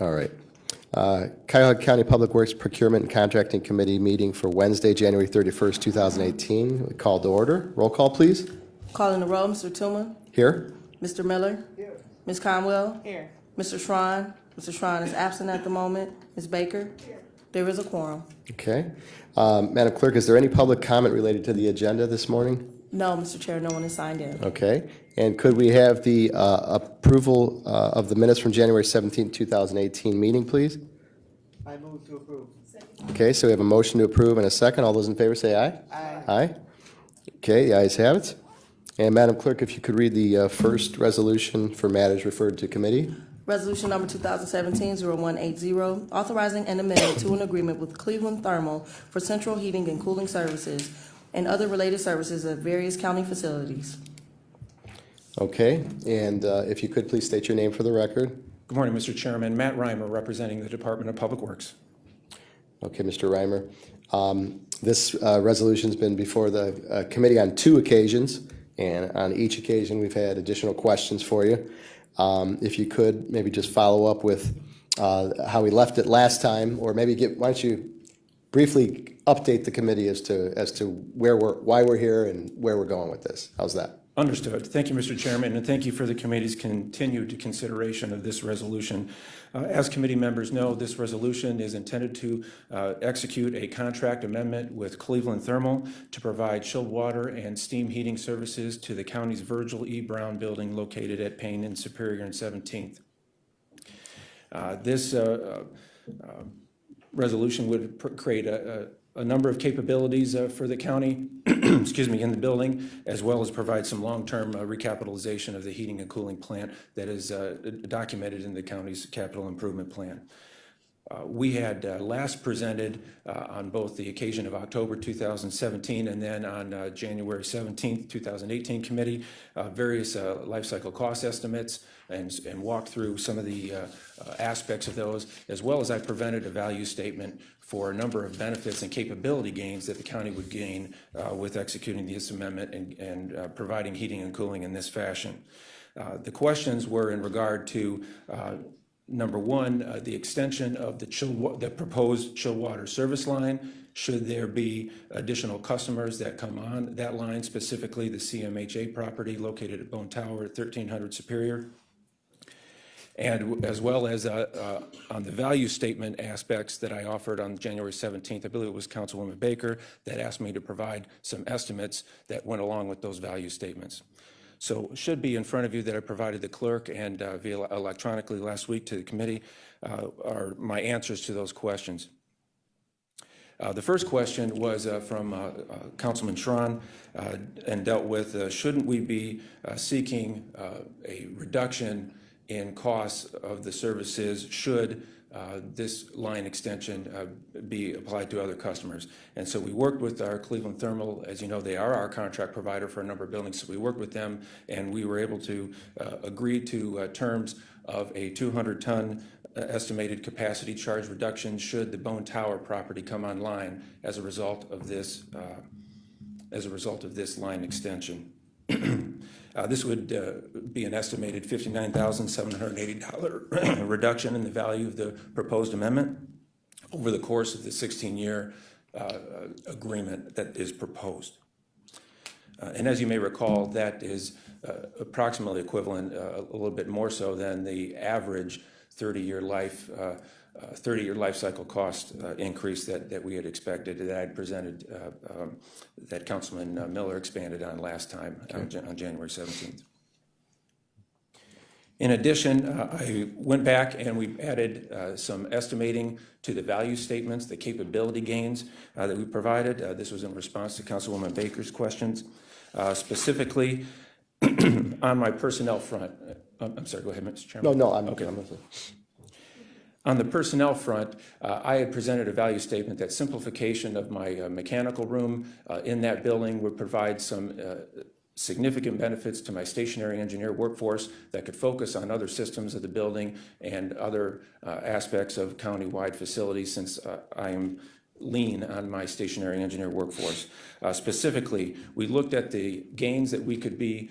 All right. Cuyahoga County Public Works Procurement and Contracting Committee meeting for Wednesday, January 31st, 2018. We call to order. Roll call, please. Calling the roll, Mr. Tuma. Here. Mr. Miller. Here. Ms. Conwell. Here. Mr. Schrein. Mr. Schrein is absent at the moment. Ms. Baker. Here. There is a quorum. Okay. Madam Clerk, is there any public comment related to the agenda this morning? No, Mr. Chair, no one is signed in. Okay. And could we have the approval of the minutes from January 17th, 2018 meeting, please? I move to approve. Okay, so we have a motion to approve and a second. All those in favor say aye. Aye. Aye. Okay, the ayes have it. And Madam Clerk, if you could read the first resolution for matters referred to committee. Resolution number 2017-0180, authorizing an amendment to an agreement with Cleveland Thermal for central heating and cooling services and other related services at various county facilities. Okay, and if you could please state your name for the record. Good morning, Mr. Chairman. Matt Reimer, representing the Department of Public Works. Okay, Mr. Reimer. This resolution's been before the committee on 2 occasions, and on each occasion we've had additional questions for you. If you could maybe just follow up with how we left it last time, or maybe why don't you briefly update the committee as to why we're here and where we're going with this. How's that? Understood. Thank you, Mr. Chairman, and thank you for the committee's continued consideration of this resolution. As committee members know, this resolution is intended to execute a contract amendment with Cleveland Thermal to provide chilled water and steam heating services to the county's Virgil E. Brown building located at Payne and Superior and 17th. This resolution would create a number of capabilities for the county, excuse me, in the building, as well as provide some long-term recapitalization of the heating and cooling plant that is documented in the county's capital improvement plan. We had last presented on both the occasion of October 2017 and then on January 17th, 2018 committee, various life cycle cost estimates and walked through some of the aspects of those, as well as I presented a value statement for a number of benefits and capability gains that the county would gain with executing this amendment and providing heating and cooling in this fashion. The questions were in regard to number one, the extension of the proposed chilled water service line. Should there be additional customers that come on that line, specifically the CMHA property located at Bone Tower at 1300 Superior? And as well as on the value statement aspects that I offered on January 17th, I believe it was Councilwoman Baker that asked me to provide some estimates that went along with those value statements. So it should be in front of you that I provided the clerk and via electronically last week to the committee are my answers to those questions. The first question was from Councilman Schrein and dealt with shouldn't we be seeking a reduction in costs of the services should this line extension be applied to other customers. And so we worked with our Cleveland Thermal. As you know, they are our contract provider for a number of buildings, so we worked with them and we were able to agree to terms of a 200-ton estimated capacity charge reduction should the Bone Tower property come online as a result of this line extension. This would be an estimated $59,780 reduction in the value of the proposed amendment over the course of the 16-year agreement that is proposed. And as you may recall, that is approximately equivalent, a little bit more so than the average 30-year life cycle cost increase that we had expected, that I had presented, that Councilman Miller expanded on last time on January 17th. In addition, I went back and we added some estimating to the value statements, the capability gains that we provided. This was in response to Councilwoman Baker's questions. Specifically, on my personnel front, I'm sorry, go ahead, Mr. Chairman. No, I'm okay. I'm listening. On the personnel front, I had presented a value statement that simplification of my mechanical room in that building would provide some significant benefits to my stationary engineer workforce that could focus on other systems of the building and other aspects of county-wide facilities, since I am lean on my stationary engineer workforce. Specifically, we looked at the gains that we could be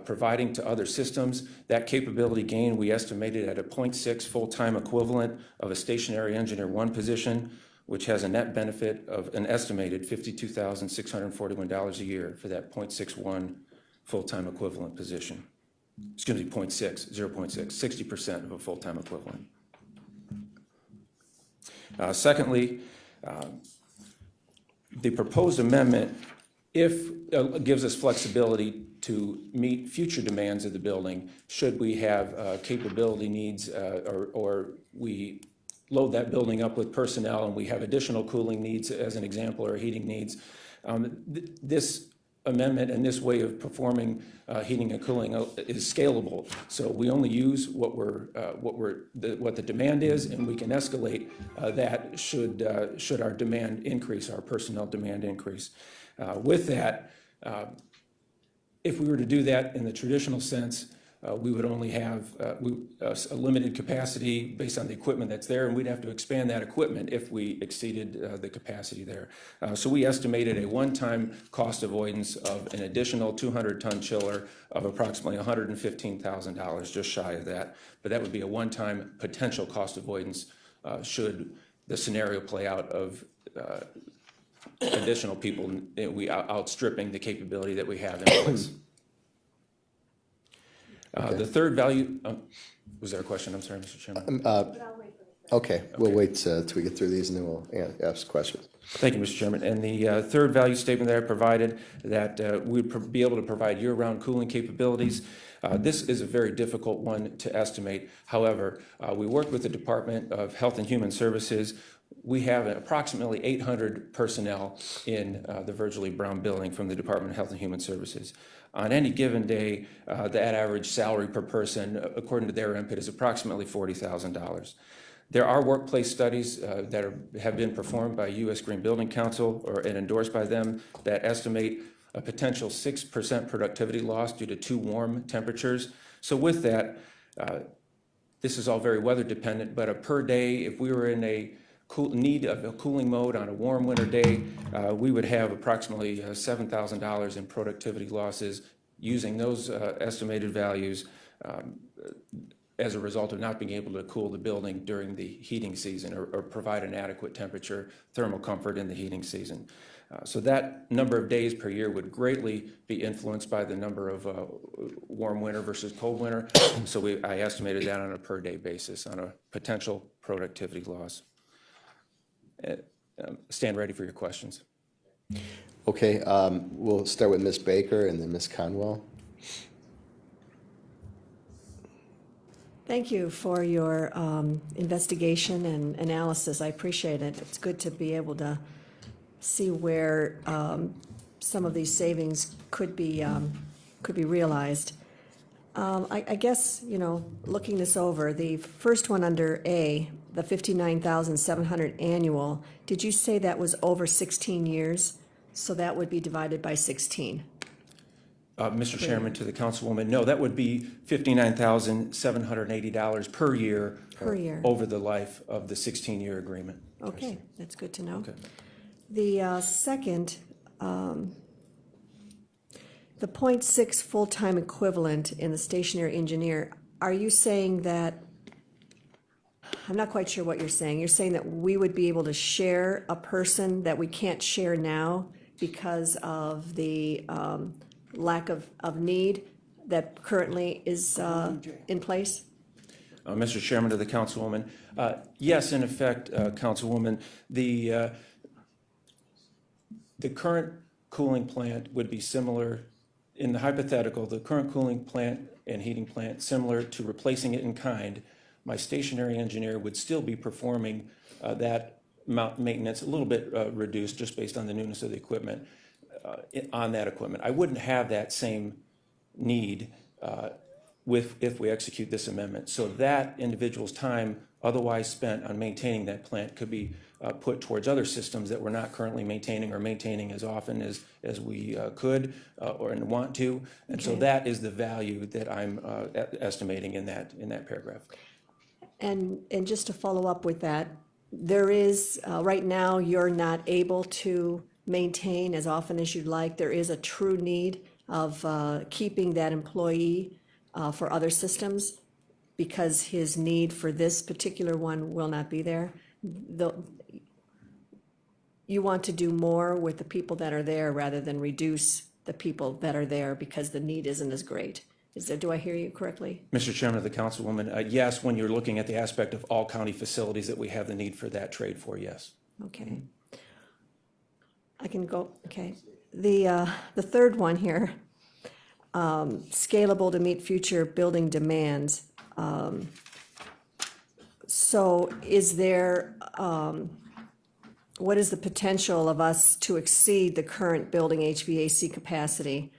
providing to other systems. That capability gain we estimated at a 0.6 full-time equivalent of a stationary engineer 1 position, which has a net benefit of an estimated $52,641 a year for that 0.61 full-time equivalent position. Excuse me, 0.6, 60% of a full-time equivalent. Secondly, the proposed amendment gives us flexibility to meet future demands of the building should we have capability needs or we load that building up with personnel and we have additional cooling needs, as an example, or heating needs. This amendment and this way of performing heating and cooling is scalable. So we only use what the demand is, and we can escalate that should our demand increase, our personnel demand increase. With that, if we were to do that in the traditional sense, we would only have a limited capacity based on the equipment that's there, and we'd have to expand that equipment if we exceeded the capacity there. So we estimated a one-time cost avoidance of an additional 200-ton chiller of approximately $115,000, just shy of that. But that would be a one-time potential cost avoidance should the scenario play out of additional people outstripping the capability that we have in place. The third value, was there a question? I'm sorry, Mr. Chairman. Okay, we'll wait till we get through these and then we'll ask questions. Thank you, Mr. Chairman. And the third value statement that I provided, that we'd be able to provide year-round cooling capabilities. This is a very difficult one to estimate. However, we work with the Department of Health and Human Services. We have approximately 800 personnel in the Virgil E. Brown building from the Department of Health and Human Services. On any given day, that average salary per person, according to their input, is approximately $40,000. There are workplace studies that have been performed by U.S. Green Building Council and endorsed by them that estimate a potential 6% productivity loss due to too warm temperatures. So with that, this is all very weather dependent, but a per day, if we were in a need of a cooling mode on a warm winter day, we would have approximately $7,000 in productivity losses using those estimated values as a result of not being able to cool the building during the heating season or provide an adequate temperature, thermal comfort in the heating season. So that number of days per year would greatly be influenced by the number of warm winter versus cold winter. So I estimated that on a per day basis on a potential productivity loss. Stand ready for your questions. Okay, we'll start with Ms. Baker and then Ms. Conwell. Thank you for your investigation and analysis. I appreciate it. It's good to be able to see where some of these savings could be realized. I guess, looking this over, the first one under A, the $59,700 annual, did you say that was over 16 years? So that would be divided by 16. Mr. Chairman, to the Councilwoman, no, that would be $59,780 per year. Per year. Over the life of the 16-year agreement. Okay, that's good to know. Okay. The second, the 0.6 full-time equivalent in the stationary engineer, are you saying that, I'm not quite sure what you're saying. You're saying that we would be able to share a person that we can't share now because of the lack of need that currently is in place? Mr. Chairman, to the Councilwoman, yes, in effect, Councilwoman, the current cooling plant would be similar, in the hypothetical, the current cooling plant and heating plant similar to replacing it in kind. My stationary engineer would still be performing that maintenance, a little bit reduced just based on the newness of the equipment on that equipment. I wouldn't have that same need if we execute this amendment. So that individual's time otherwise spent on maintaining that plant could be put towards other systems that we're not currently maintaining or maintaining as often as we could and want to. And so that is the value that I'm estimating in that paragraph. And just to follow up with that, there is, right now, you're not able to maintain as often as you'd like. There is a true need of keeping that employee for other systems because his need for this particular one will not be there. You want to do more with the people that are there rather than reduce the people that are there because the need isn't as great. Do I hear you correctly? Mr. Chairman of the Councilwoman, yes, when you're looking at the aspect of all county facilities that we have the need for that trade for, yes. Okay. I can go, okay. The third one here, scalable to meet future building demands. So is there, what is the potential of us to exceed the current building HVAC capacity?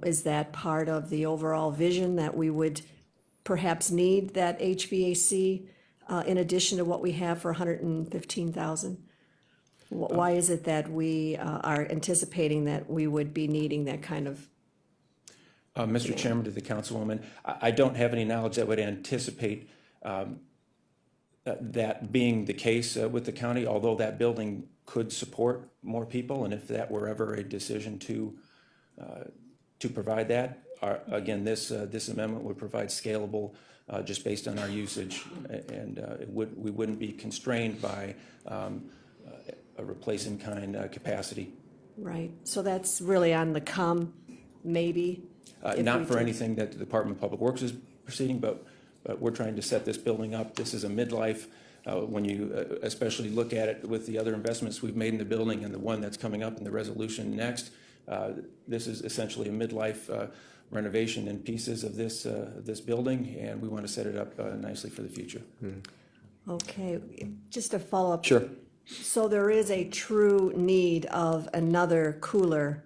Is that part of the overall vision that we would perhaps need that HVAC in addition to what we have for 115,000? Why is it that we are anticipating that we would be needing that kind of? Mr. Chairman to the Councilwoman, I don't have any knowledge that would anticipate that being the case with the county, although that building could support more people, and if that were ever a decision to provide that, again, this amendment would provide scalable just based on our usage, and we wouldn't be constrained by a replacing kind capacity. Right, so that's really on the come, maybe? Not for anything that the Department of Public Works is proceeding, but we're trying to set this building up. This is a midlife. When you especially look at it with the other investments we've made in the building and the one that's coming up in the resolution next, this is essentially a midlife renovation in pieces of this building, and we want to set it up nicely for the future. Okay, just a follow-up. Sure. So there is a true need of another cooler,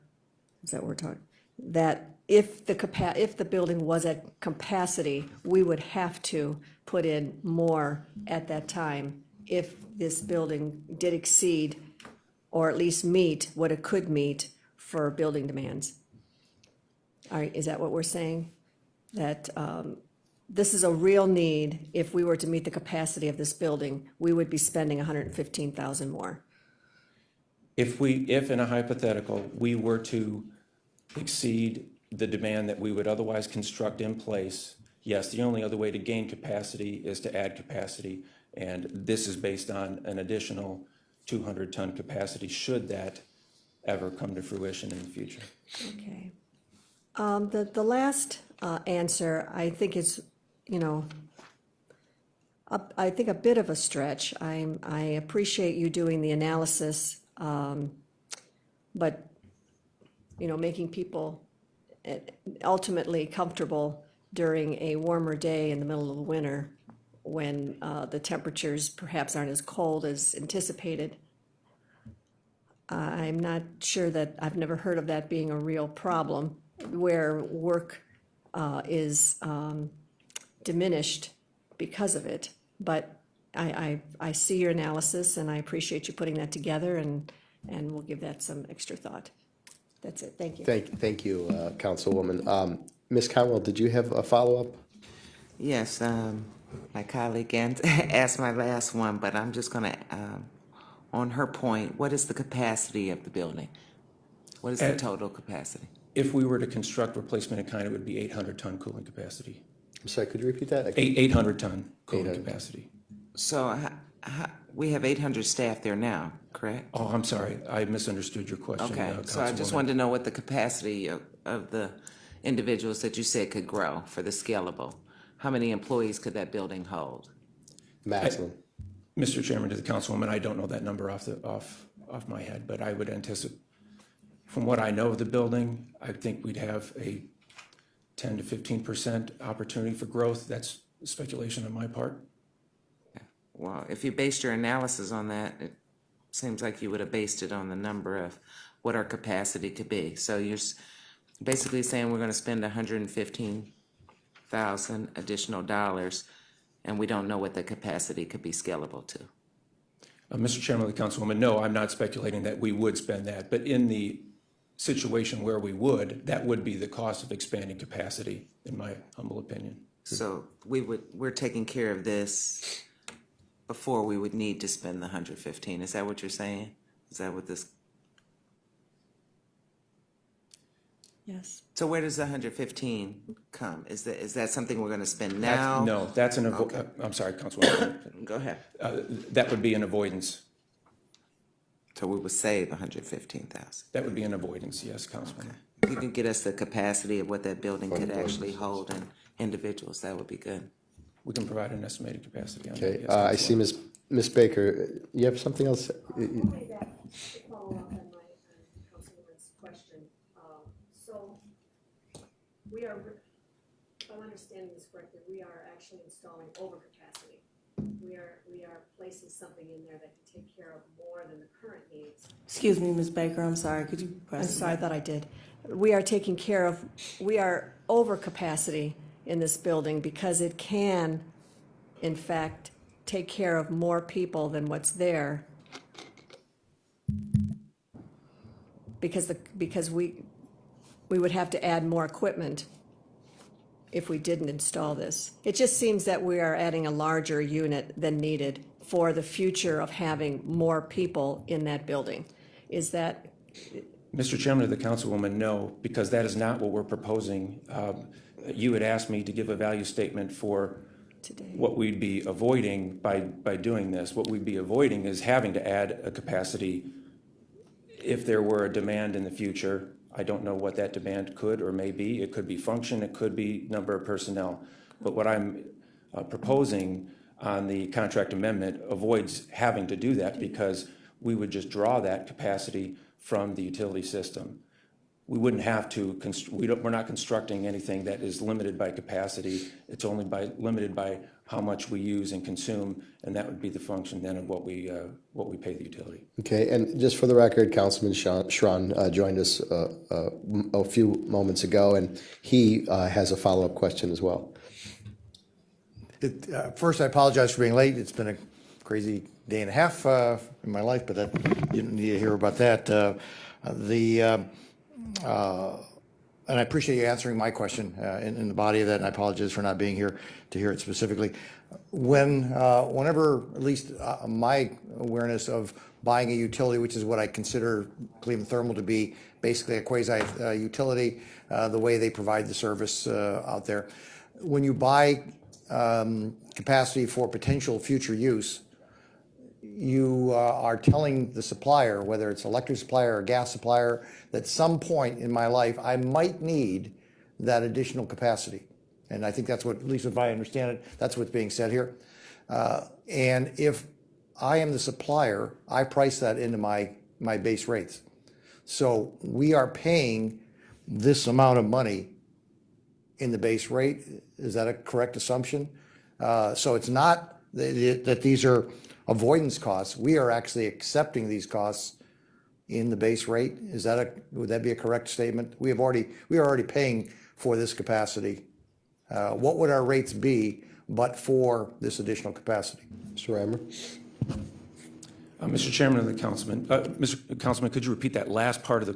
is that what we're talking? That if the building was at capacity, we would have to put in more at that time if this building did exceed or at least meet what it could meet for building demands. All right, is that what we're saying? That this is a real need. If we were to meet the capacity of this building, we would be spending 115,000 more. If in a hypothetical, we were to exceed the demand that we would otherwise construct in place, yes, the only other way to gain capacity is to add capacity, and this is based on an additional 200-ton capacity, should that ever come to fruition in the future. Okay. The last answer, I think is, I think a bit of a stretch. I appreciate you doing the analysis, but, making people ultimately comfortable during a warmer day in the middle of the winter when the temperatures perhaps aren't as cold as anticipated. I'm not sure that, I've never heard of that being a real problem where work is diminished because of it. But I see your analysis and I appreciate you putting that together, and we'll give that some extra thought. That's it, thank you. Thank you, Councilwoman. Ms. Conwell, did you have a follow-up? Yes, my colleague asked my last one, but I'm just going to, on her point, what is the capacity of the building? What is the total capacity? If we were to construct replacement in kind, it would be 800-ton cooling capacity. I'm sorry, could you repeat that? 800-ton cooling 800. capacity. So we have 800 staff there now, correct? Oh, I'm sorry, I misunderstood your question. Okay, so I just Councilwoman. wanted to know what the capacity of the individuals that you said could grow for the scalable. How many employees could that building hold? Maximum. Mr. Chairman, to the Councilwoman, I don't know that number off my head, but I would anticipate, from what I know of the building, I think we'd have a 10 to 15% opportunity for growth. That's speculation on my part. Well, if you based your analysis on that, it seems like you would have based it on the number of what our capacity could be. So you're basically saying we're going to spend 115,000 additional dollars, and we don't know what the capacity could be scalable to. Mr. Chairman of the Councilwoman, no, I'm not speculating that we would spend that, but in the situation where we would, that would be the cost of expanding capacity, in my humble opinion. So we're taking care of this before we would need to spend the 115. Is that what you're saying? Is that what this, Yes. so where does the 115 come? Is that something we're gonna spend now? No, that's an, I'm sorry, Councilwoman. Go ahead. That would be an avoidance. So we would save 115,000. That would be an avoidance, yes, Councilwoman. If you can get us the capacity of what that building could actually hold in individuals, that would be good. We can provide an estimated capacity on that. Okay, yes, I see Councilwoman. Ms. Baker, you have something else? Only that, to follow up on my Councilwoman's question. So we are, if I'm understanding this correctly, we are actually installing overcapacity. We are placing something in there that can take care of more than the current needs. Excuse me, Ms. Baker, I'm sorry, could you I'm press? sorry, I thought I did. We are taking care of, we are over capacity in this building because it can, in fact, take care of more people than what's there. Because we would have to add more equipment if we didn't install this. It just seems that we are adding a larger unit than needed for the future of having more people in that building. Is that, Mr. Chairman of the Councilwoman, no, because that is not what we're proposing. You had asked me to give a value statement for today? what we'd be avoiding by doing this. What we'd be avoiding is having to add a capacity if there were a demand in the future. I don't know what that demand could or may be. It could be function, it could be number of personnel. But what I'm proposing on the contract amendment avoids having to do that because we would just draw that capacity from the utility system. We wouldn't have to, we're not constructing anything that is limited by capacity. It's only limited by how much we use and consume, and that would be the function then of what we pay the utility. Okay, and just for the record, Councilman Schron joined us a few moments ago, and he has a follow-up question as well. First, I apologize for being late. It's been a crazy day and a half in my life, but you don't need to hear about that. And I appreciate you answering my question in the body of that, and I apologize for not being here to hear it specifically. Whenever, at least my awareness of buying a utility, which is what I consider Cleveland Thermal to be, basically a quasi-utility, the way they provide the service out there. When you buy capacity for potential future use, you are telling the supplier, whether it's electric supplier or gas supplier, that some point in my life I might need that additional capacity. And I think that's what, at least if I understand it, that's what's being said here. And if I am the supplier, I price that into my base rates. So we are paying this amount of money in the base rate. Is that a correct assumption? So it's not that these are avoidance costs. We are actually accepting these costs in the base rate. Would that be a correct statement? We are already paying for this capacity. What would our rates be but for this additional capacity? Mr. Reimer? Mr. Chairman of the Councilman, Mr. Councilman, could you repeat that last part of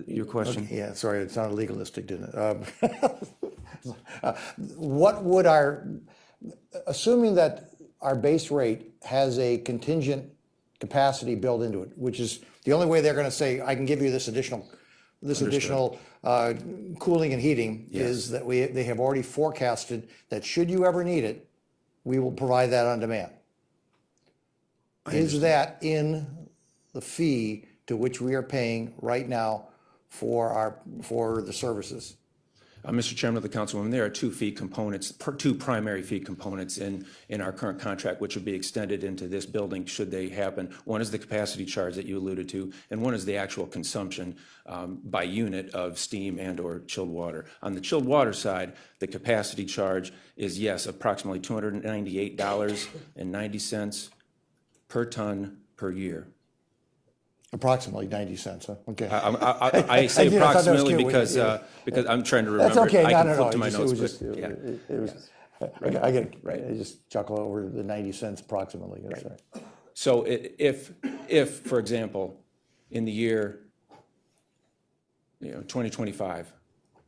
your question? Okay, yeah, sorry, it sounded legalistic, didn't it? What would assuming that our base rate has a contingent capacity built into it, which is the only way they're going to say, I can give you this additional cooling and heating, is that they have already forecasted that should you ever need it, we will provide that on demand. Is that in the fee to which we are paying right now for the services? Mr. Chairman of the Councilwoman, there are two primary fee components in our current contract, which would be extended into this building should they happen. One is the capacity charge that you alluded to, and one is the actual consumption by unit of steam and or chilled water. On the chilled water side, the capacity charge is, yes, approximately $298.90 per ton per year. Approximately 90 cents, huh? Okay. I say I thought that was approximately cute. because I'm trying to remember. That's okay. I can No. flip to my It notes. was but, yeah. I get it. Right. I just chuckle over the 90 cents approximately. That's right. So if, for example, in the year 2025,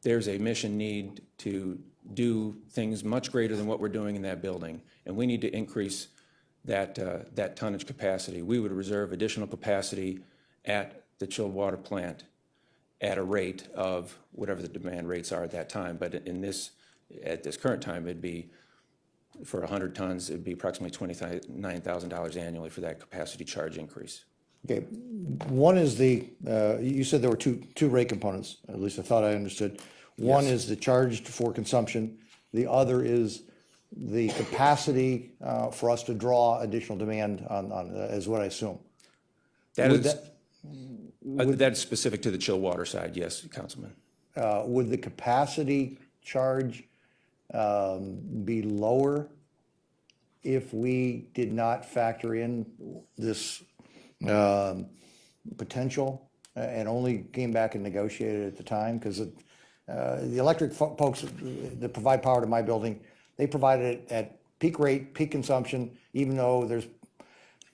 there's a mission need to do things much greater than what we're doing in that building, and we need to increase that tonnage capacity. We would reserve additional capacity at the chilled water plant at a rate of whatever the demand rates are at that time. But at this current time, it'd be, for 100 tons, it'd be approximately $29,000 annually for that capacity charge increase. Okay, one is you said there were two rate components, at least I thought I understood. One is the charge for consumption, the other is the capacity for us to draw additional demand on, is what I assume. That's specific to the chill water side, yes, Councilman. Would the capacity charge be lower if we did not factor in this potential and only came back and negotiated at the time? Because the electric folks that provide power to my building, they provide it at peak rate, peak consumption, even though there's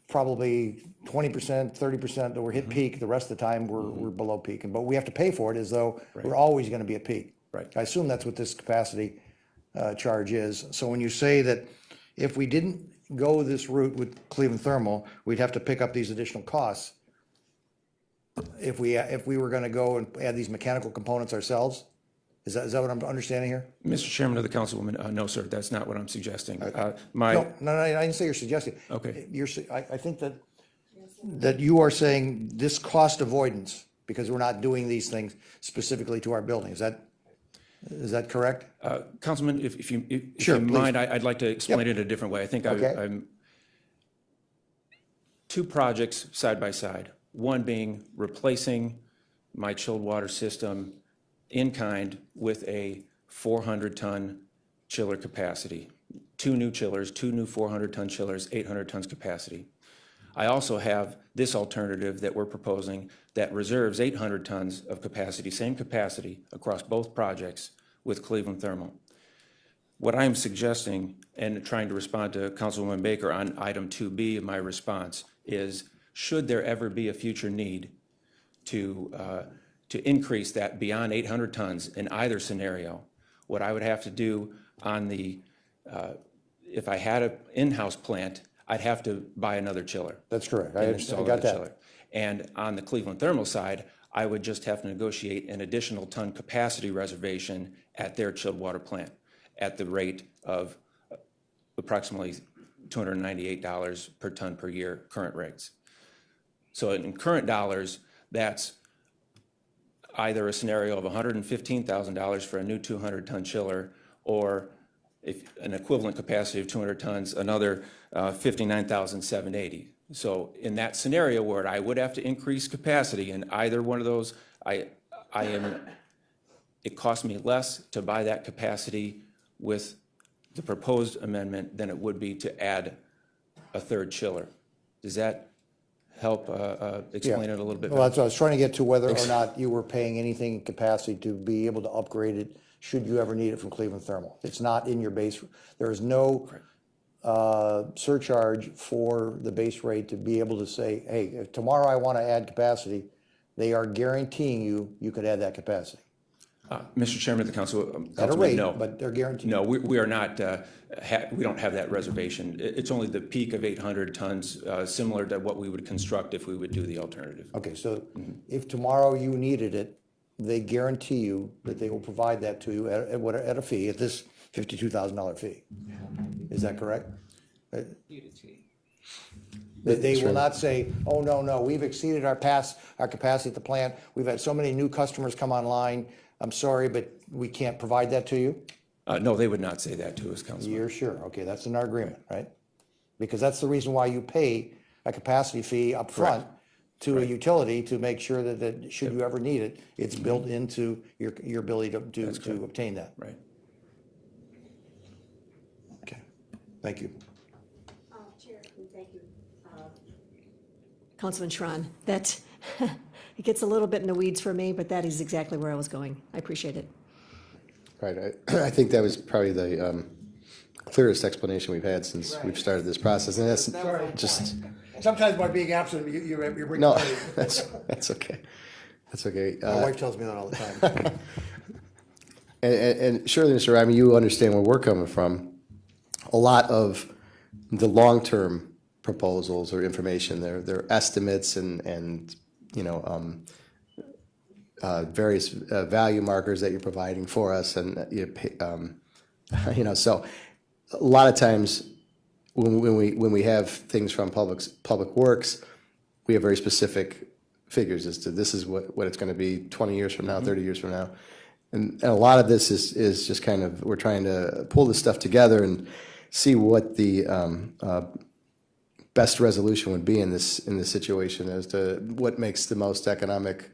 probably 20%, 30% that we're hit peak, the rest of the time we're below peak. But we have to pay for it as though we're always going to be at peak. Right. I assume that's what this capacity charge is. So when you say that if we didn't go this route with Cleveland Thermal, we'd have to pick up these additional costs. If we were going to go and add these mechanical components ourselves, is that what I'm understanding here? Mr. Chairman of the Councilwoman, no, sir, that's not what I'm suggesting. No, I didn't say you're suggesting. Okay. I think that you are saying this cost avoidance, because we're not doing these things specifically to our building. Is that correct? Councilman, if you Sure, please. mind, I'd like to explain it a different way. I think Okay. I'm two projects side by side, one being replacing my chilled water system in kind with a 400-ton chiller capacity. Two new chillers, two new 400-ton chillers, 800 tons capacity. I also have this alternative that we're proposing that reserves 800 tons of capacity, same capacity across both projects with Cleveland Thermal. What I'm suggesting, and trying to respond to Councilwoman Baker on item 2B of my response, is should there ever be a future need to increase that beyond 800 tons in either scenario, what I would have to do on if I had an in-house plant, I'd have to buy another chiller. That's correct. I And install got another that. chiller. And on the Cleveland Thermal side, I would just have to negotiate an additional ton capacity reservation at their chilled water plant at the rate of approximately $298 per ton per year, current rates. So in current dollars, that's either a scenario of $115,000 for a new 200-ton chiller, or if an equivalent capacity of 200 tons, another $59,780. So in that scenario where I would have to increase capacity in either one of those, it costs me less to buy that capacity with the proposed amendment than it would be to add a third chiller. Does that help explain it a little bit better? Well, that's what I was trying to get to, whether or not you were paying anything in capacity to be able to upgrade it should you ever need it from Cleveland Thermal. It's not in your base. There is no surcharge for the base rate to be able to say, hey, if tomorrow I want to add capacity, they are guaranteeing you could add that capacity. Mr. Chairman of the Council, At a Councilman, rate, no. but they're guaranteed. No, we are not, we don't have that reservation. It's only the peak of 800 tons, similar to what we would construct if we would do the alternative. Okay, so if tomorrow you needed it, they guarantee you that they will provide that to you at a fee, at this $52,000 fee. Is that correct? That they will not say, oh, no, we've exceeded our capacity at the plant. We've had so many new customers come online. I'm sorry, but we can't provide that to you? No, they would not say that to us, Councilman. You're sure? Okay, that's in our agreement, right? Because that's the reason why you pay a capacity fee up front to a utility to make sure that should you ever need it, it's built into your ability to obtain that. Right. Okay, thank you. Chair, thank you. Councilman Schron, that, it gets a little bit in the weeds for me, but that is exactly where I was going. I appreciate it. Right, I think that was probably the clearest explanation we've had since we've started this process, and that's just, Sometimes by being absent, you bring. no, that's okay. That's okay. My wife tells me that all the time. And surely, Mr. Ryman, you understand where we're coming from. A lot of the long-term proposals or information. They're estimates and various value markers that you're providing for us, and so a lot of times when we have things from public works, we have very specific figures as to this is what it's going to be 20 years from now, 30 years from now. And a lot of this is just kind of, we're trying to pull this stuff together and see what the best resolution would be in this situation as to what makes the most economic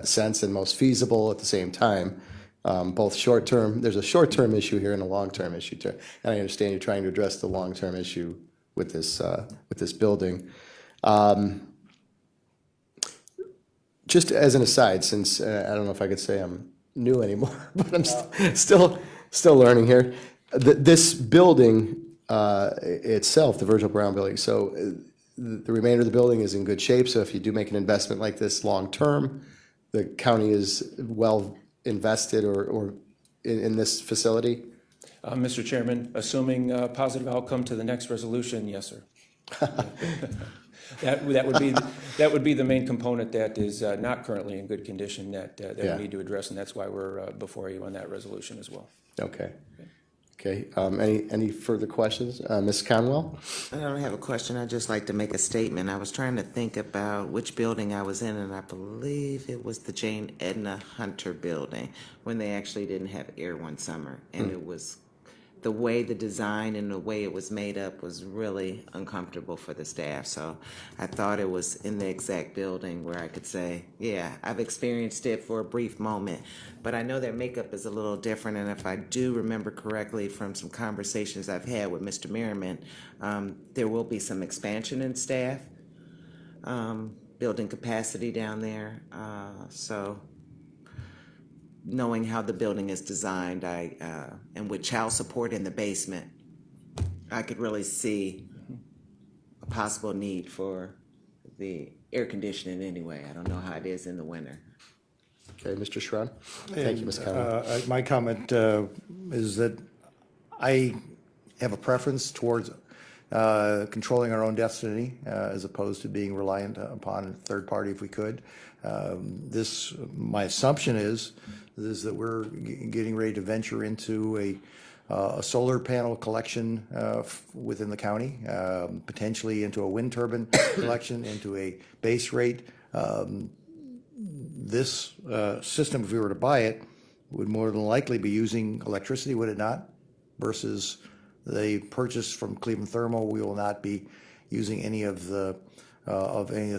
sense and most feasible at the same time. Both short-term, there's a short-term issue here and a long-term issue too. And I understand you're trying to address the long-term issue with this building. Just as an aside, since I don't know if I could say I'm new anymore, but I'm still learning here. This building itself, the Virgil Brown building, so the remainder of the building is in good shape. So if you do make an investment like this long-term, the county is well invested or in this facility? Mr. Chairman, assuming a positive outcome to the next resolution, yes, sir. That would be the main component that is not currently in good condition that Yeah. we need to address, and that's why we're before you on that resolution as well. Okay. Any further questions? Ms. Conwell? I don't have a question. I'd just like to make a statement. I was trying to think about which building I was in, and I believe it was the Jane Edna Hunter building when they actually didn't have air one summer. And it was the way the design and the way it was made up was really uncomfortable for the staff. So I thought it was in the exact building where I could say, yeah, I've experienced it for a brief moment. But I know their makeup is a little different, and if I do remember correctly from some conversations I've had with Mr. Merriman, there will be some expansion in staff, building capacity down there. So knowing how the building is designed, and with child support in the basement, I could really see a possible need for the air conditioning anyway. I don't know how it is in the winter. Okay, Mr. Schron? Thank you, Ms. Conwell. My comment is that I have a preference towards controlling our own destiny as opposed to being reliant upon a third party if we could. My assumption is that we're getting ready to venture into a solar panel collection within the county, potentially into a wind turbine collection, into a base rate. This system, if we were to buy it, would more than likely be using electricity, would it not? Versus the purchase from Cleveland Thermal, we will not be using any of the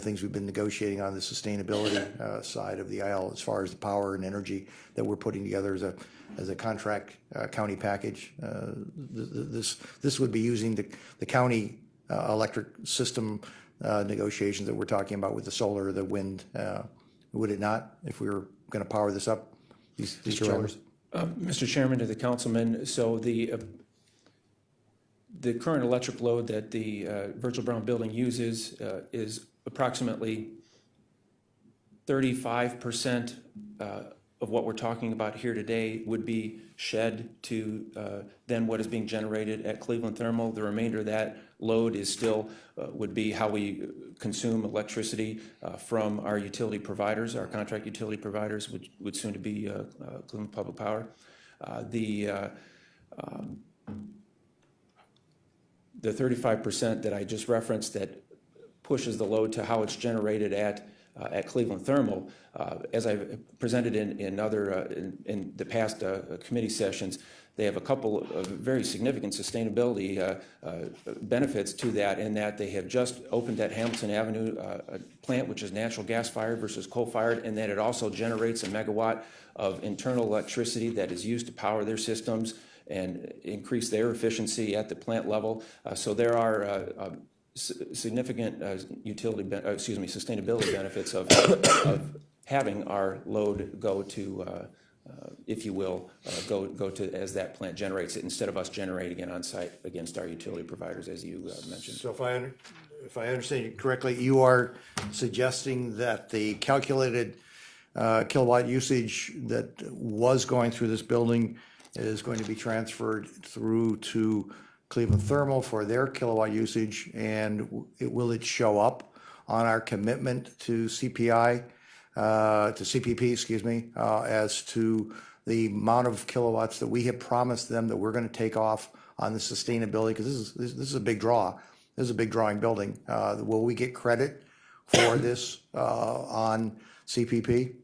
things we've been negotiating on the sustainability side of the aisle as far as the power and energy that we're putting together as a contract county package. This would be using the county electric system negotiations that we're talking about with the solar, the wind. Would it not, if we were going to power this up, these chillers? Mr. Chairman, to the councilman, so the current electric load that the Virgil Brown building uses is approximately 35% of what we're talking about here today would be shed to then what is being generated at Cleveland Thermal. The remainder of that load is still would be how we consume electricity from our utility providers, our contract utility providers, which would soon to be Cleveland Public Power. The 35% that I just referenced that pushes the load to how it's generated at Cleveland Thermal, as I've presented in the past committee sessions, they have a couple of very significant sustainability benefits to that, in that they have just opened at Hamilton Avenue a plant which is natural gas fired versus coal fired, and that it also generates a megawatt of internal electricity that is used to power their systems and increase their efficiency at the plant level. So there are significant sustainability benefits of having our load go to, if you will, go to as that plant generates it, instead of us generating it on site against our utility providers, as you mentioned. So if I understand you correctly, you are suggesting that the calculated kilowatt usage that was going through this building is going to be transferred through to Cleveland Thermal for their kilowatt usage, and will it show up on our commitment to CPI, to CPP, excuse me, as to the amount of kilowatts that we have promised them that we're going to take off on the sustainability? Because this is a big draw. This is a big drawing building. Will we get credit for this on CPP?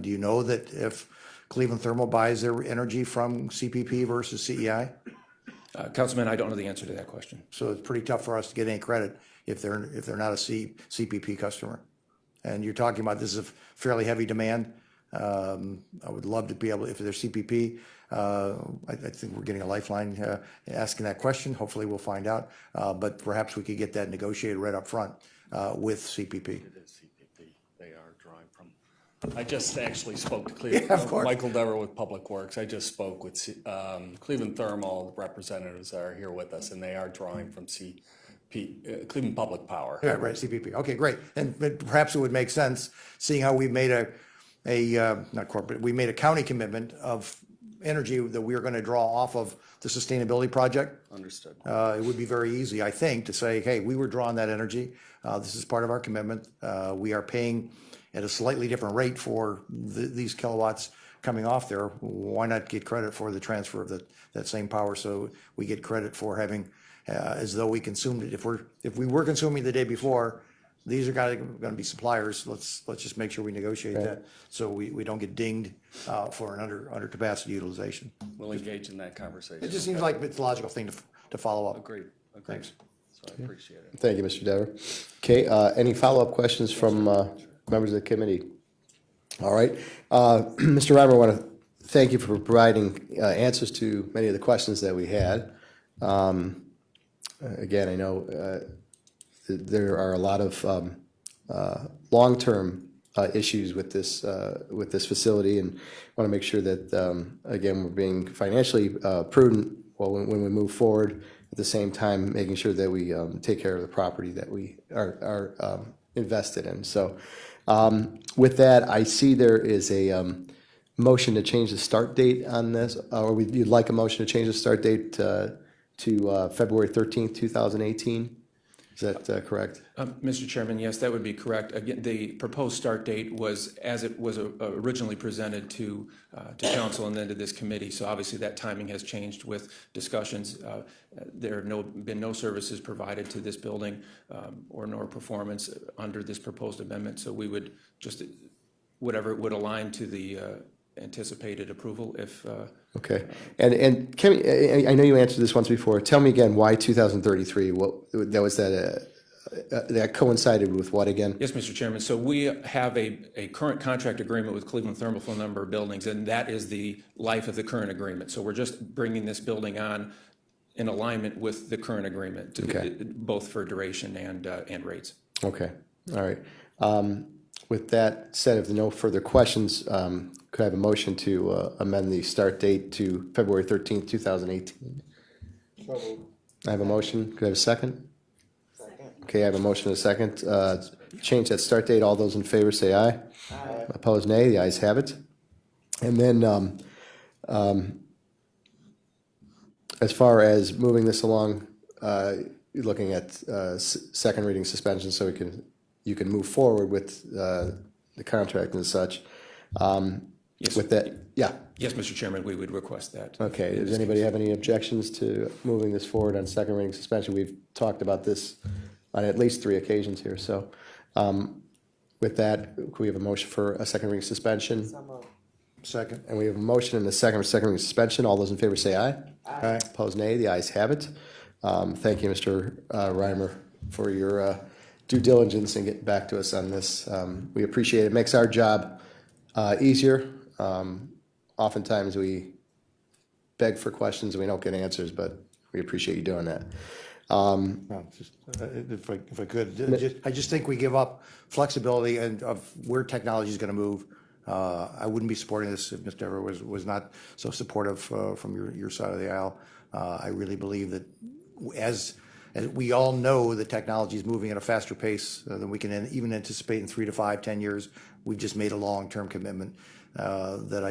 Do you know that if Cleveland Thermal buys their energy from CPP versus CEI? Councilman, I don't know the answer to that question. So it's pretty tough for us to get any credit if they're not a CPP customer. And you're talking about this is a fairly heavy demand. I would love to be able, if they're CPP, I think we're getting a lifeline asking that question. Hopefully we'll find out. But perhaps we could get that negotiated right up front with CPP. It is CPP. They are drawing from. I just actually spoke to Cleveland. Yeah, of course. Michael Dever with Public Works. I just spoke with Cleveland Thermal representatives are here with us, and they are drawing from Cleveland Public Power. Yeah, right, CPP. Okay, great. And but perhaps it would make sense, seeing how we made not corporate, we made a county commitment of energy that we are going to draw off of the sustainability project. Understood. It would be very easy, I think, to say, hey, we were drawing that energy. This is part of our commitment. We are paying at a slightly different rate for these kilowatts coming off there. Why not get credit for the transfer of that same power? So we get credit for having, as though we consumed it. If we were consuming the day before, these are going to be suppliers. Let's just make sure we negotiate that so we don't get dinged for an under capacity utilization. We'll engage in that conversation. It just seems like it's a logical thing to follow up. Agreed. Thanks. So I appreciate it. Thank you, Mr. Dever. Okay, any follow-up questions from members of the committee? All right. Mr. Reimer, I want to thank you for providing answers to many of the questions that we had. Again, I know there are a lot of long-term issues with this facility, and want to make sure that again we're being financially prudent when we move forward. At the same time, making sure that we take care of the property that we are invested in. So, with that, I see there is a motion to change the start date on this, or you'd like a motion to change the start date to February 13th, 2018. Is that correct? Mr. Chairman, yes, that would be correct. Again, the proposed start date was as it was originally presented to council and then to this committee. So obviously that timing has changed with discussions. There have been no services provided to this building or nor performance under this proposed amendment. So we would just, whatever would align to the anticipated approval if. Okay. And Kim, I know you answered this once before. Tell me again why 2033? That coincided with what again? Yes, Mr. Chairman. So we have a current contract agreement with Cleveland Thermal for a number of buildings, and that is the life of the current agreement. So we're just bringing this building on in alignment with the current agreement, both for duration and rates. Okay. All right. With that said, if there are no further questions, could I have a motion to amend the start date to February 13th, 2018? I have a motion. Could I have a second? Okay, I have a motion and a second. Change that start date. All those in favor say aye. Aye. Opposed, nay. The ayes have it. And then as far as moving this along, you're looking at second reading suspension so you can move forward with the contract and such. Yes. With that, yeah. Yes, Mr. Chairman, we would request that. Okay, does anybody have any objections to moving this forward on second reading suspension? We've talked about this on at least 3 occasions here, so with that, could we have a motion for a second reading suspension? Second. And we have a motion and a second for second reading suspension. All those in favor say aye. Aye. Opposed, nay. The ayes have it. Thank you, Mr. Reimer, for your due diligence and getting back to us on this. We appreciate it. It makes our job easier. Oftentimes we beg for questions and we don't get answers, but we appreciate you doing that. If I could, I just think we give up flexibility and of where technology is going to move. I wouldn't be supporting this if Mr. Dever was not so supportive from your side of the aisle. I really believe that as we all know, the technology is moving at a faster pace than we can even anticipate in 3 to 5, 10 years. We've just made a long-term commitment that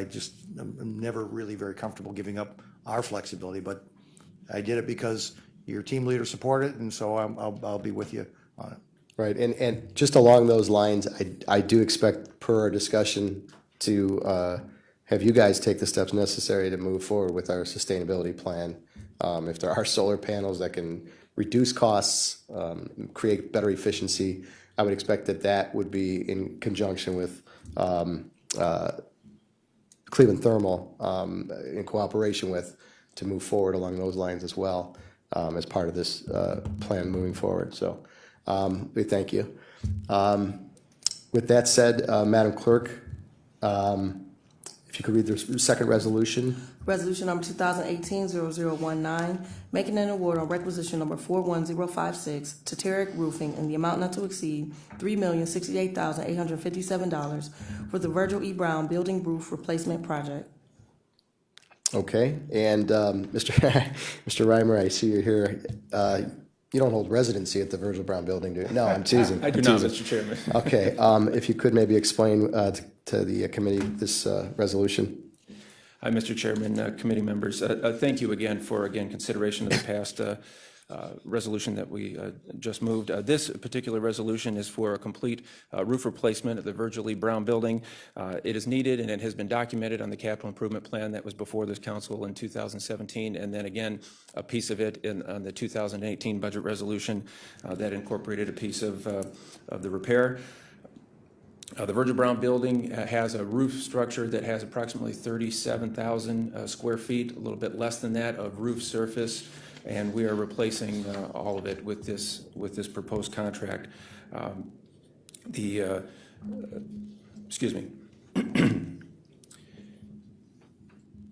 I'm never really very comfortable giving up our flexibility. But I did it because your team leader supported it, and so I'll be with you on it. Right, and just along those lines, I do expect per our discussion to have you guys take the steps necessary to move forward with our sustainability plan. If there are solar panels that can reduce costs, create better efficiency, I would expect that that would be in conjunction with Cleveland Thermal, in cooperation with, to move forward along those lines as well, as part of this plan moving forward. So we thank you. With that said, Madam Clerk, if you could read the second resolution. Resolution number 2018-0019, making an award on requisition number 41056 to Tarek Roofing in the amount not to exceed $3,068,857 for the Virgil E. Brown Building Roof Replacement Project. Okay, and Mr. Reimer, I see you're here. You don't hold residency at the Virgil Brown Building, do you? No, I'm teasing. I do not, Mr. Chairman. Okay, if you could maybe explain to the committee this resolution. Hi, Mr. Chairman, committee members. Thank you again for, consideration of the past resolution that we just moved. This particular resolution is for a complete roof replacement at the Virgil E. Brown Building. It is needed, and it has been documented on the capital improvement plan that was before this council in 2017, and then again, a piece of it on the 2018 budget resolution that incorporated a piece of the repair. The Virgil Brown Building has a roof structure that has approximately 37,000 square feet, a little bit less than that of roof surface, and we are replacing all of it with this proposed contract. Excuse me.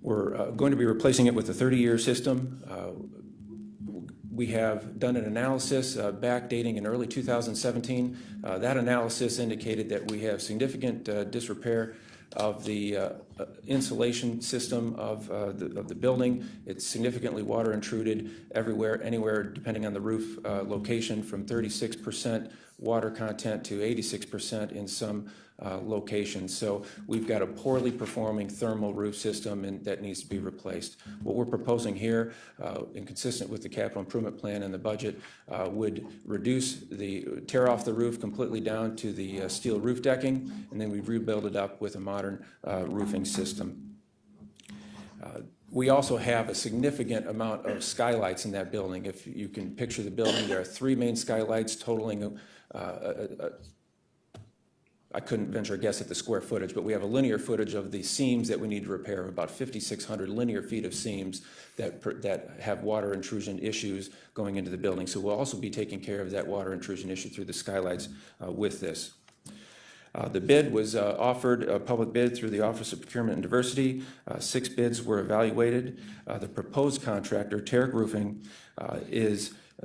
We're going to be replacing it with a 30-year system. We have done an analysis backdating in early 2017. That analysis indicated that we have significant disrepair of the insulation system of the building. It's significantly water intruded everywhere, anywhere, depending on the roof location, from 36% water content to 86% in some locations. So we've got a poorly performing thermal roof system that needs to be replaced. What we're proposing here, inconsistent with the capital improvement plan and the budget, would tear off the roof completely down to the steel roof decking, and then we rebuild it up with a modern roofing system. We also have a significant amount of skylights in that building. If you can picture the building, there are 3 main skylights totaling I couldn't venture a guess at the square footage, but we have a linear footage of the seams that we need to repair, about 5,600 linear feet of seams that have water intrusion issues going into the building. So we'll also be taking care of that water intrusion issue through the skylights with this. The bid was offered, a public bid through the Office of Procurement and Diversity. 6 bids were evaluated. The proposed contractor, Tarek Roofing,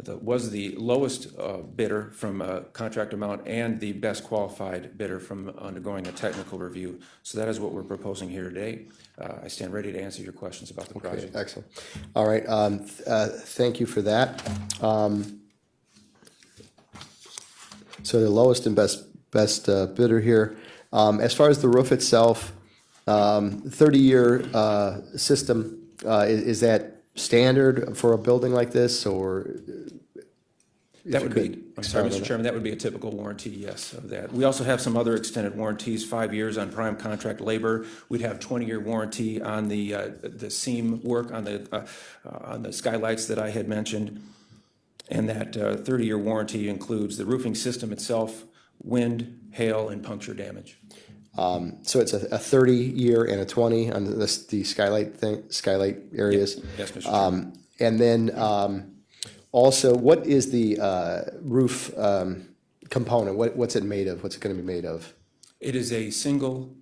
was the lowest bidder from contract amount and the best qualified bidder from undergoing a technical review. So that is what we're proposing here today. I stand ready to answer your questions about the project. Okay, excellent. All right, thank you for that. So the lowest and best bidder here. As far as the roof itself, 30-year system, is that standard for a building like this, or? That would be, I'm sorry, Mr. Chairman, that would be a typical warranty, yes, of that. We also have some other extended warranties, 5 years on prime contract labor. We'd have 20-year warranty on the seam work on the skylights that I had mentioned. And that 30-year warranty includes the roofing system itself, wind, hail, and puncture damage. So it's a 30-year and a 20 on the skylight areas. Yes, Mr. Chairman. And then also, what is the roof component? What's it made of? What's it going to be made of? It is a single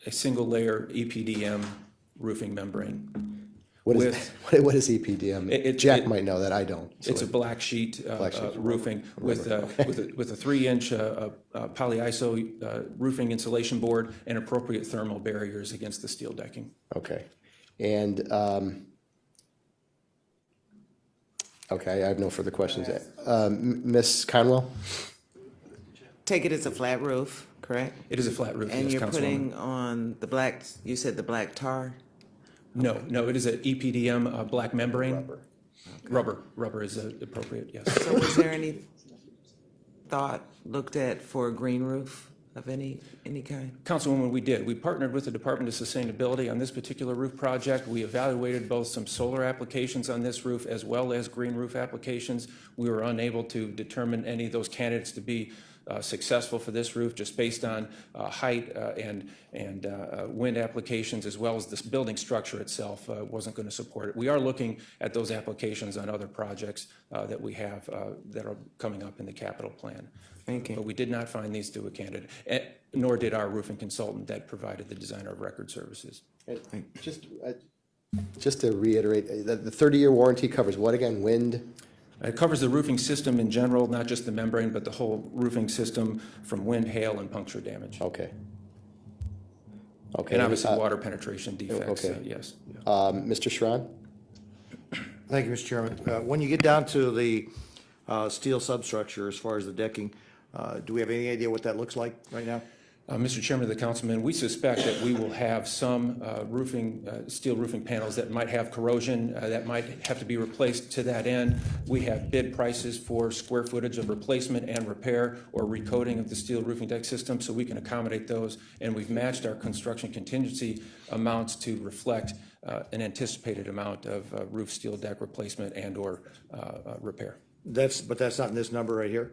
layer EPDM roofing membrane. What is EPDM? Jack might know that, I don't. So It's a black sheet roofing with a 3-inch polyiso roofing insulation board and appropriate thermal barriers against the steel decking. Okay. And, okay, I have no further questions. Ms. Conwell? Take it as a flat roof, correct? It is a flat roof, And yes, you're Councilwoman. putting on the black, you said the black tar No, it is a EPDM black membrane. Rubber is appropriate, yes. So was there any thought looked at for a green roof of any kind? Councilwoman, we did. We partnered with the Department of Sustainability on this particular roof project. We evaluated both some solar applications on this roof as well as green roof applications. We were unable to determine any of those candidates to be successful for this roof just based on height and wind applications, as well as this building structure itself wasn't going to support it. We are looking at those applications on other projects that we have that are coming up in the capital plan. Thank you. But we did not find these to a candidate, nor did our roofing consultant that provided the designer of record services. Just to reiterate, the 30-year warranty covers what again? Wind? It covers the roofing system in general, not just the membrane, but the whole roofing system from wind, hail, and puncture damage. Okay. Okay. And obviously water penetration defects, okay. yes. Mr. Schron? Thank you, Mr. Chairman. When you get down to the steel substructure, as far as the decking, do we have any idea what that looks like right now? Mr. Chairman of the Councilman, we suspect that we will have some steel roofing panels that might have corrosion that might have to be replaced to that end. We have bid prices for square footage of replacement and repair or recoating of the steel roofing deck system, so we can accommodate those. And we've matched our construction contingency amounts to reflect an anticipated amount of roof steel deck replacement and or repair. But that's not in this number right here?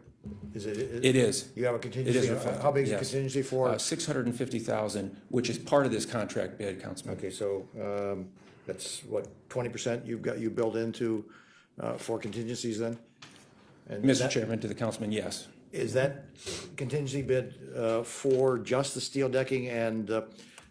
Is it? It is. You have a contingency? It is reflected, How big is the yes. contingency for? 650,000, which is part of this contract bid, Councilman. Okay, so that's what, 20% you build into for contingencies then? And Mr. Chairman, to the Councilman, yes. Is that contingency bid for just the steel decking and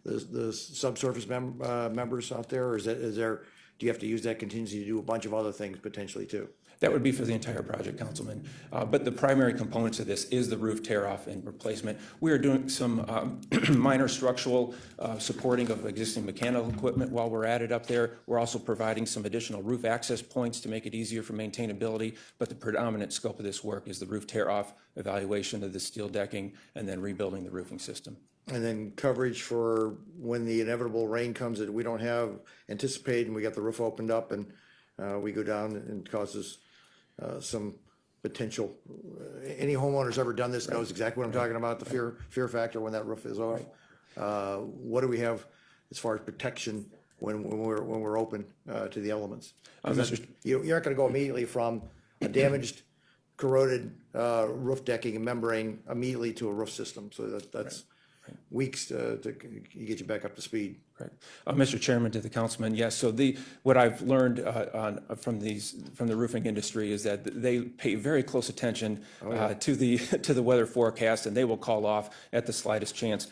the subsurface members out there? Or is there, do you have to use that contingency to do a bunch of other things potentially too? That would be for the entire project, Councilman. But the primary components of this is the roof tear-off and replacement. We are doing some minor structural supporting of existing mechanical equipment while we're at it up there. We're also providing some additional roof access points to make it easier for maintainability. But the predominant scope of this work is the roof tear-off, evaluation of the steel decking, and then rebuilding the roofing system. And then coverage for when the inevitable rain comes that we don't have anticipated and we got the roof opened up and we go down and causes some potential, any homeowner's ever done this knows exactly what I'm talking about, the fear factor when that roof is off. What do we have as far as protection when we're open to the elements? You're not gonna go immediately from a damaged, corroded roof decking and membrane immediately to a roof system, so that's weeks to get you back up to speed. Correct. Mr. Chairman, to the Councilman, yes. So what I've learned from the roofing industry is that they pay very close attention to the weather forecast, and they will call off at the slightest chance.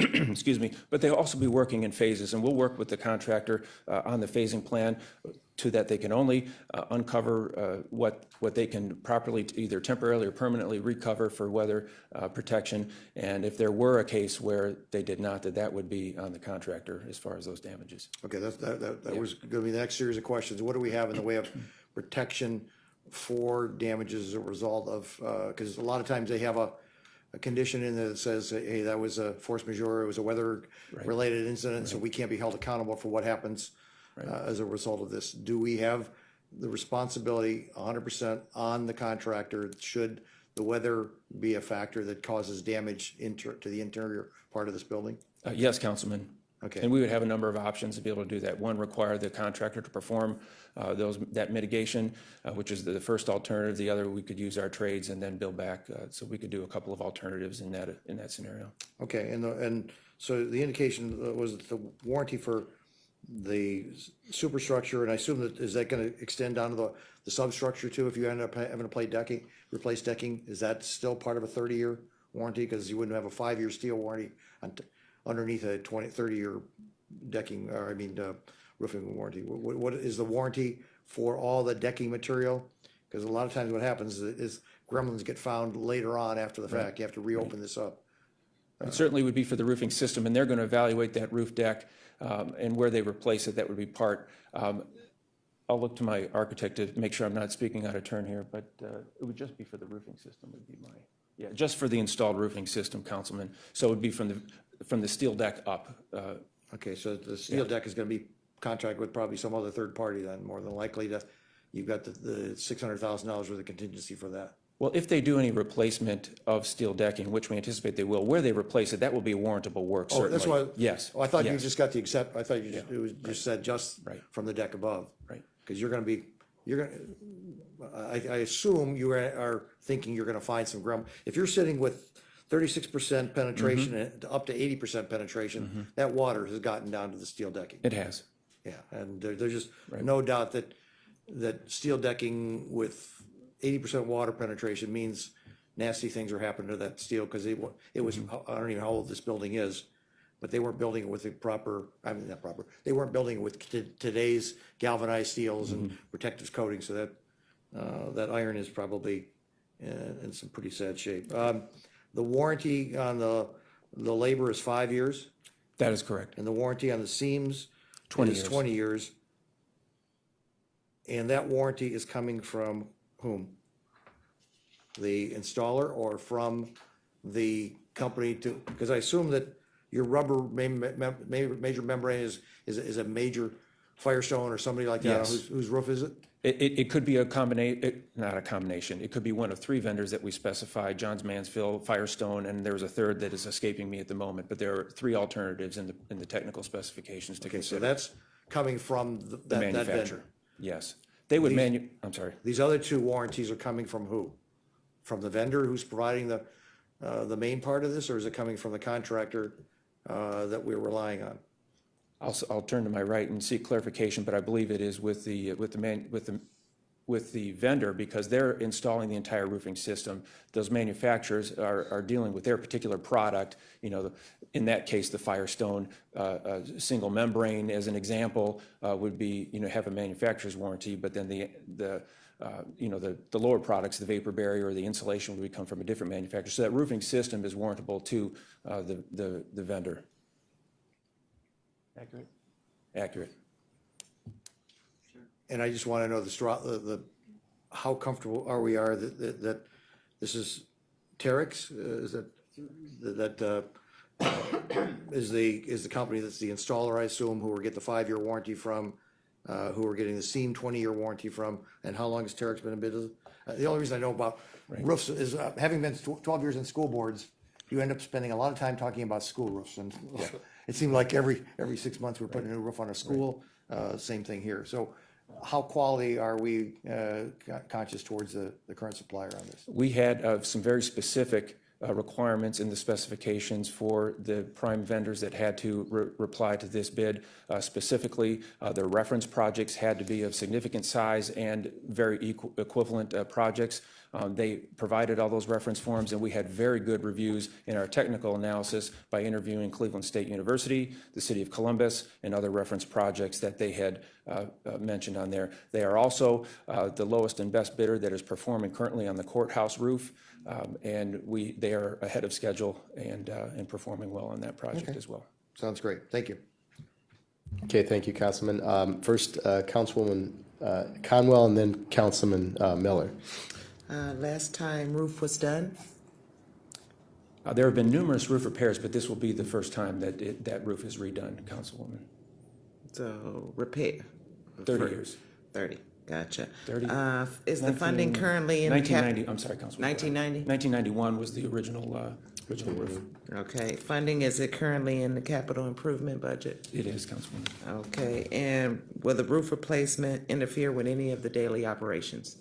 Excuse me. But they'll also be working in phases, and we'll work with the contractor on the phasing plan to that they can only uncover what they can properly either temporarily or permanently recover for weather protection. And if there were a case where they did not, that would be on the contractor as far as those damages. Okay, that was gonna be the next series of questions. What do we have in the way of protection for damages as a result of, because a lot of times they have a condition in there that says, hey, that was a force majeure, it was a weather-related incident, so we can't be held accountable for what happens as a result of this. Do we have the responsibility 100% on the contractor should the weather be a factor that causes damage to the interior part of this building? Yes, Councilman. Okay. And we would have a number of options to be able to do that. One, require the contractor to perform that mitigation, which is the first alternative. The other, we could use our trades and then bill back. So we could do a couple of alternatives in that scenario. Okay, and so the indication was that the warranty for the superstructure, and I assume that, is that gonna extend down to the substructure too, if you end up having to replace decking? Is that still part of a 30-year warranty? Because you wouldn't have a 5-year steel warranty underneath a 30-year decking, or roofing warranty. What is the warranty for all the decking material? Because a lot of times what happens is gremlins get found later on after the fact. You have to reopen this up. It certainly would be for the roofing system, and they're going to evaluate that roof deck and where they replace it. That would be part. I'll look to my architect to make sure I'm not speaking out of turn here, but it would just be for the roofing system. Would be just for the installed roofing system, Councilman. So it would be from the steel deck up. Okay, so the steel deck is gonna be contract with probably some other third party then, more than likely to, you've got the $600,000 worth of contingency for that. Well, if they do any replacement of steel decking, which we anticipate they will, where they replace it, that will be warrantable work, Oh, certainly. that's why. Yes. Oh, I thought you yes. just got the I thought you just, it was just said just Right. from the deck above. Right. Because I assume you are thinking you're gonna find some ground. If you're sitting with 36% penetration and up to 80% penetration, that water has gotten down to the steel decking. It has. Yeah, and there's just no doubt that steel decking with 80% water penetration means nasty things are happening to that steel, because it was, I don't even know how old this building is, but they weren't building it with the proper, I mean, not proper, they weren't building it with today's galvanized steels and protective coatings, so that iron is probably in some pretty sad shape. The warranty on the labor is 5 years, That is correct. and the warranty on the seams 20 is years. 20 years. And that warranty is coming from whom? The installer or from the company to, because I assume that your rubber major membrane is a major Firestone or somebody like that, Yes. whose roof is it? It could be a combination, not a combination. It could be one of 3 vendors that we specified, Johns Mansfield, Firestone, and there's a third that is escaping me at the moment. But there are 3 alternatives in the technical specifications to Okay, so consider. that's coming from The that vendor. manufacturer. Yes. They would I'm sorry. These other 2 warranties are coming from who? From the vendor who's providing the main part of this, or is it coming from the contractor that we're relying on? I'll turn to my right and seek clarification, but I believe it is with the vendor, because they're installing the entire roofing system. Those manufacturers are dealing with their particular product. You know, in that case, the Firestone single membrane, as an example, would be, you know, have a manufacturer's warranty, but then the lower products, the vapor barrier or the insulation, would come from a different manufacturer. So that roofing system is warrantable to the vendor. Accurate? Accurate. And I just want to know how comfortable that this is Terex? Is the company that's the installer, I assume, who we're getting the 5-year warranty from, who we're getting the seam 20-year warranty from, and how long has Terex been in business? The only reason I know about roofs is, having been 12 years in school boards, you end up spending a lot of time talking about school roofs, and it seemed like every 6 months we're putting a new roof on a school. Same thing here. So how quality are we conscious towards the current supplier on this? We had some very specific requirements in the specifications for the prime vendors that had to reply to this bid. Specifically, their reference projects had to be of significant size and very equivalent projects. They provided all those reference forms, and we had very good reviews in our technical analysis by interviewing Cleveland State University, the City of Columbus, and other reference projects that they had mentioned on there. They are also the lowest and best bidder that is performing currently on the courthouse roof, and they are ahead of schedule and performing well on that project as well. Sounds great. Thank you. Okay, thank you, Councilman. First, Councilwoman Conwell, and then Councilman Miller. Last time roof was done? There have been numerous roof repairs, but this will be the first time that that roof is redone, Councilwoman. So repair? 30 years. 30, gotcha. 30. Is the funding currently in? 1990, I'm sorry, Councilwoman. 1990? 1991 was the original roof. Okay, funding, is it currently in the capital improvement budget? It is, Councilwoman. Okay, and will the roof replacement interfere with any of the daily operations?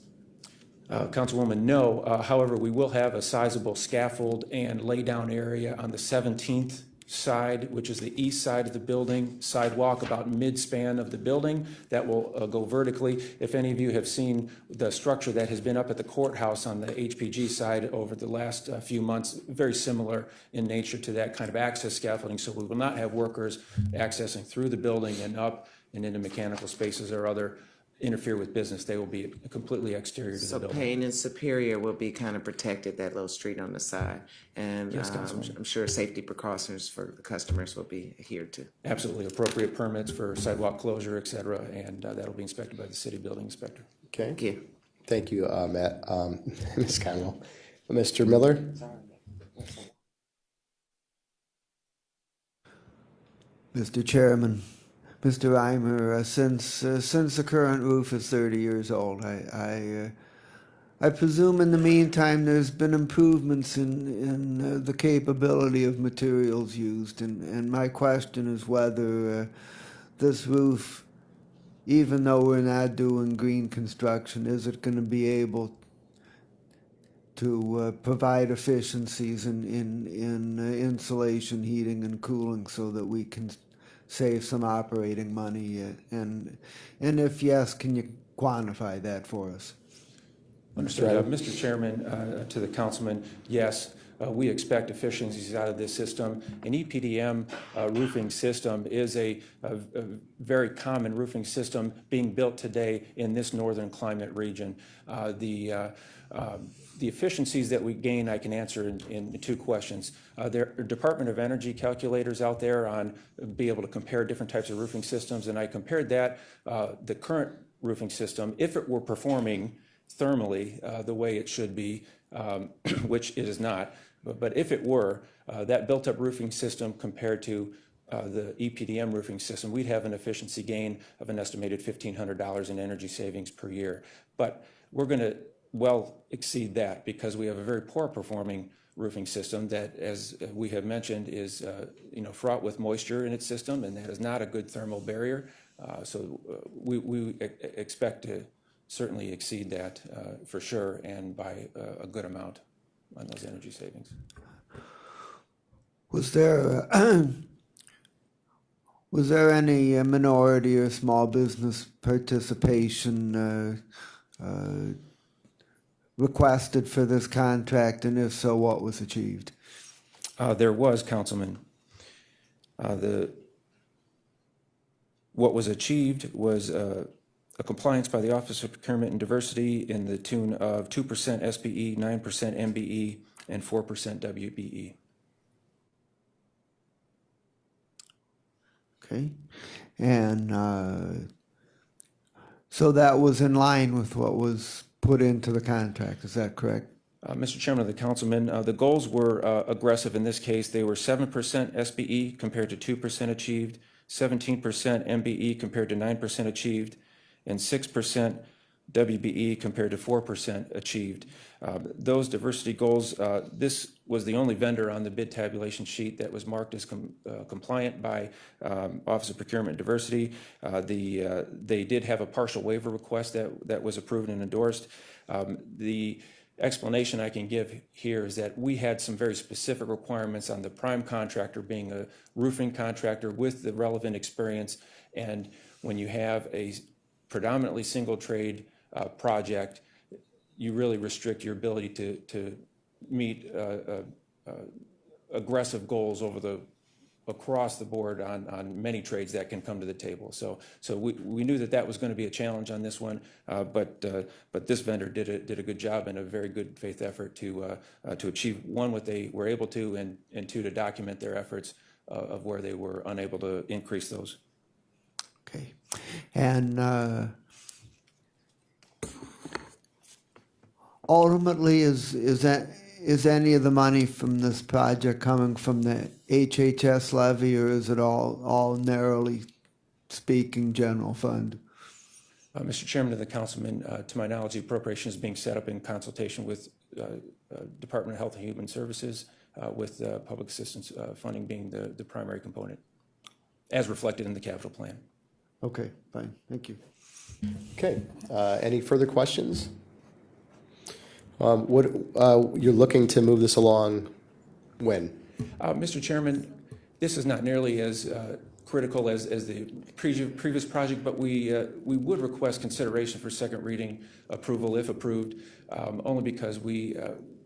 Councilwoman, no. However, we will have a sizable scaffold and lay-down area on the 17th side, which is the east side of the building, sidewalk about mid-span of the building that will go vertically. If any of you have seen the structure that has been up at the courthouse on the HPG side over the last few months, very similar in nature to that kind of access scaffolding. So we will not have workers accessing through the building and up and into mechanical spaces or other interfere with business. They will be completely exterior to the So building. Payne and Superior will be kind of protected, that little street on the side. And Yes, Councilwoman. I'm sure safety precautions for the customers will be adhered to. Absolutely appropriate permits for sidewalk closure, et cetera, and that'll be inspected by the city building inspector. Okay. Thank you. Thank you, Matt. Ms. Conwell. Mr. Miller? Mr. Chairman, Mr. Reimer, since the current roof is 30 years old, I presume in the meantime there's been improvements in the capability of materials used, and my question is whether this roof, even though we're not doing green construction, is it going to be able to provide efficiencies in insulation, heating, and cooling so that we can save some operating money? And if yes, can you quantify that for us? Understood. Mr. Chairman, to the councilman, yes, we expect efficiencies out of this system. An EPDM roofing system is a very common roofing system being built today in this northern climate region. The efficiencies that we gain, I can answer in two questions. There are Department of Energy calculators out there on be able to compare different types of roofing systems, and I compared that, the current roofing system, if it were performing thermally the way it should be, which it is not, but if it were, that built-up roofing system compared to the EPDM roofing system, we'd have an efficiency gain of an estimated $1,500 in energy savings per year. But we're going to well exceed that because we have a very poor performing roofing system that, as we have mentioned, is fraught with moisture in its system, and that is not a good thermal barrier. So we expect to certainly exceed that for sure, and by a good amount on those energy savings. Was there any minority or small business participation requested for this contract, and if so, what was achieved? There was, Councilman. What was achieved was a compliance by the Office of Procurement and Diversity in the tune of 2% SPE, 9% MBE, and 4% WBE. Okay, and so that was in line with what was put into the contract, is that correct? Mr. Chairman of the Councilman, the goals were aggressive in this case. They were 7% SPE compared to 2% achieved, 17% MBE compared to 9% achieved, and 6% WBE compared to 4% achieved. Those diversity goals, this was the only vendor on the bid tabulation sheet that was marked as compliant by Office of Procurement and Diversity. They did have a partial waiver request that was approved and endorsed. The explanation I can give here is that we had some very specific requirements on the prime contractor being a roofing contractor with the relevant experience, and when you have a predominantly single trade project, you really restrict your ability to meet aggressive goals across the board on many trades that can come to the table. So we knew that was going to be a challenge on this one, but this vendor did a good job and a very good faith effort to achieve, one, what they were able to, and two, to document their efforts of where they were unable to increase those. Okay, and ultimately, is any of the money from this project coming from the HHS levy, or is it all narrowly speaking general fund? Mr. Chairman of the Councilman, to my knowledge, the appropriation is being set up in consultation with Department of Health and Human Services, with public assistance funding being the primary component, as reflected in the capital plan. Okay, fine, thank you. Okay, any further questions? You're looking to move this along when? Mr. Chairman, this is not nearly as critical as the previous project, but we would request consideration for second reading approval if approved, only because we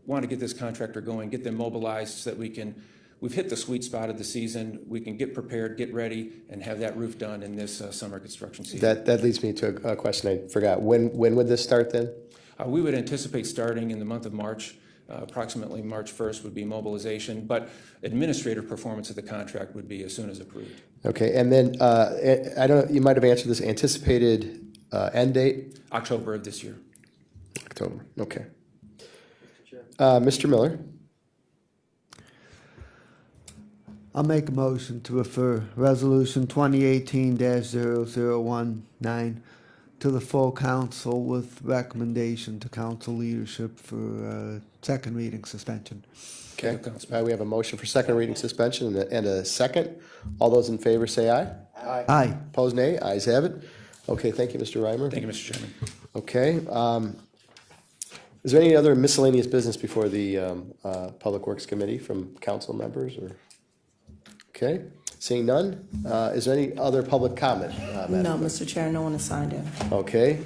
want to get this contractor going, get them mobilized so that we've hit the sweet spot of the season. We can get prepared, get ready, and have that roof done in this summer construction season. That leads me to a question I forgot. When would this start then? We would anticipate starting in the month of March. Approximately March 1st would be mobilization, but administrative performance of the contract would be as soon as approved. Okay, and then I don't know, you might have answered this, anticipated end date? October of this year. October, okay. Mr. Miller? I'll make a motion to refer Resolution 2018-0019 to the full council with recommendation to council leadership for second reading suspension. Okay, we have a motion for second reading suspension and a second. All those in favor say aye. Aye. Opposed, nay. Ayes have it. Okay, thank you, Mr. Reimer. Thank you, Mr. Chairman. Okay, is there any other miscellaneous business before the Public Works Committee from council members or? Okay, seeing none, is there any other public comment? Madam No, Clerk? Mr. Chair, no one has signed in. Okay,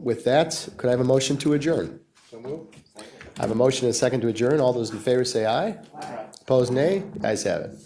with that, could I have a motion to adjourn? So moved. I have a motion and a second to adjourn. All those in favor say aye. Opposed, nay. Ayes have it.